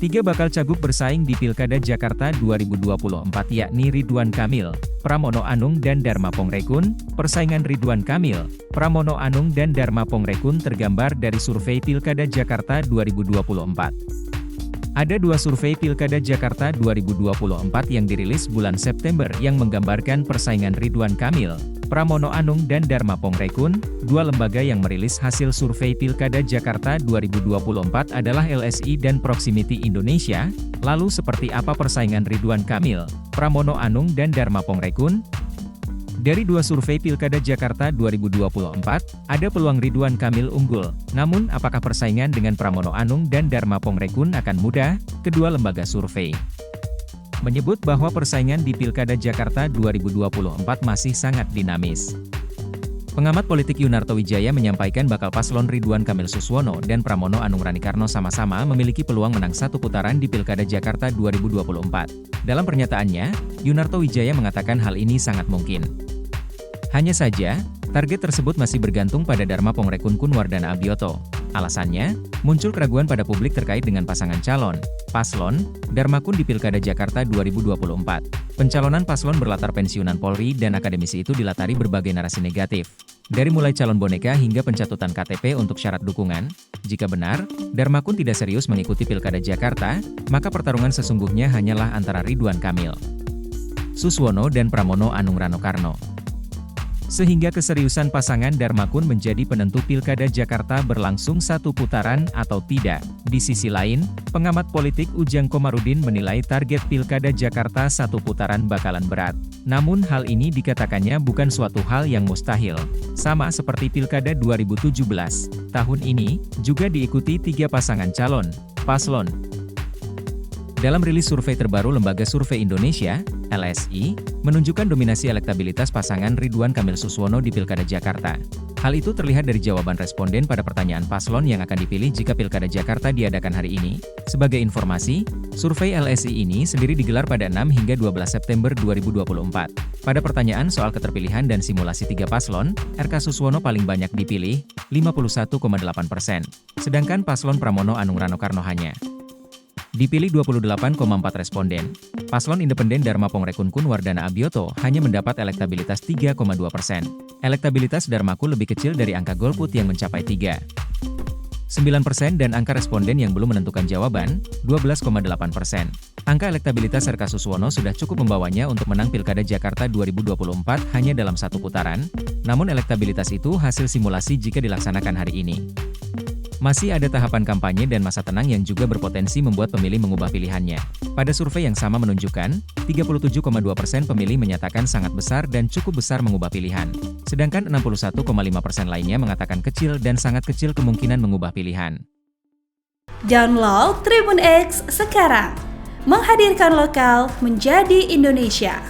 Tiga bakal cagup bersaing di Pilkada Jakarta 2024 yakni Ridwan Kamil, Pramono Anung dan Dharma Pongrekun. Persaingan Ridwan Kamil, Pramono Anung dan Dharma Pongrekun tergambar dari survei Pilkada Jakarta 2024. Ada dua survei Pilkada Jakarta 2024 yang dirilis bulan September yang menggambarkan persaingan Ridwan Kamil, Pramono Anung dan Dharma Pongrekun. Dua lembaga yang merilis hasil survei Pilkada Jakarta 2024 adalah LSI dan Proximity Indonesia. Lalu seperti apa persaingan Ridwan Kamil, Pramono Anung dan Dharma Pongrekun? Dari dua survei Pilkada Jakarta 2024, ada peluang Ridwan Kamil unggul. Namun, apakah persaingan dengan Pramono Anung dan Dharma Pongrekun akan mudah? Kedua lembaga survei menyebut bahwa persaingan di Pilkada Jakarta 2024 masih sangat dinamis. Pengamat politik Yunarto Wijaya menyampaikan bakal paslon Ridwan Kamil Suswono dan Pramono Anung Ranikarno sama-sama memiliki peluang menang satu putaran di Pilkada Jakarta 2024. Dalam pernyataannya, Yunarto Wijaya mengatakan hal ini sangat mungkin. Hanya saja, target tersebut masih bergantung pada Dharma Pongrekun Kunwardana Abioto. Alasannya, muncul keraguan pada publik terkait dengan pasangan calon, paslon, Dharma Kun di Pilkada Jakarta 2024. Pencalonan paslon berlatar pensiunan Polri dan akademisi itu dilatari berbagai narasi negatif. Dari mulai calon boneka hingga pencatutan KTP untuk syarat dukungan, jika benar, Dharma Kun tidak serius mengikuti Pilkada Jakarta, maka pertarungan sesungguhnya hanyalah antara Ridwan Kamil Suswono dan Pramono Anung Ranikarno. Sehingga keseriusan pasangan Dharma Kun menjadi penentu Pilkada Jakarta berlangsung satu putaran atau tidak. Di sisi lain, pengamat politik Ujang Komarudin menilai target Pilkada Jakarta satu putaran bakalan berat. Namun hal ini dikatakannya bukan suatu hal yang mustahil. Sama seperti Pilkada 2017, tahun ini, juga diikuti tiga pasangan calon, paslon. Dalam rilis survei terbaru Lembaga Survei Indonesia, LSI, menunjukkan dominasi elektabilitas pasangan Ridwan Kamil Suswono di Pilkada Jakarta. Hal itu terlihat dari jawaban responden pada pertanyaan paslon yang akan dipilih jika Pilkada Jakarta diadakan hari ini. Sebagai informasi, survei LSI ini sendiri digelar pada 6 hingga 12 September 2024. Pada pertanyaan soal keterpilihan dan simulasi tiga paslon, RK Suswono paling banyak dipilih, 51,8%. Sedangkan paslon Pramono Anung Ranikarno hanya dipilih 28,4 responden. Paslon independen Dharma Pongrekun Kunwardana Abioto hanya mendapat elektabilitas 3,2%. Elektabilitas Dharma Kun lebih kecil dari angka golput yang mencapai 3,9% dan angka responden yang belum menentukan jawaban, 12,8%. Angka elektabilitas RK Suswono sudah cukup membawanya untuk menang Pilkada Jakarta 2024 hanya dalam satu putaran, namun elektabilitas itu hasil simulasi jika dilaksanakan hari ini. Masih ada tahapan kampanye dan masa tenang yang juga berpotensi membuat pemilih mengubah pilihannya. Pada survei yang sama menunjukkan, 37,2% pemilih menyatakan sangat besar dan cukup besar mengubah pilihan. Sedangkan 61,5% lainnya mengatakan kecil dan sangat kecil kemungkinan mengubah pilihan. Download Tribun X sekarang, menghadirkan lokal menjadi Indonesia.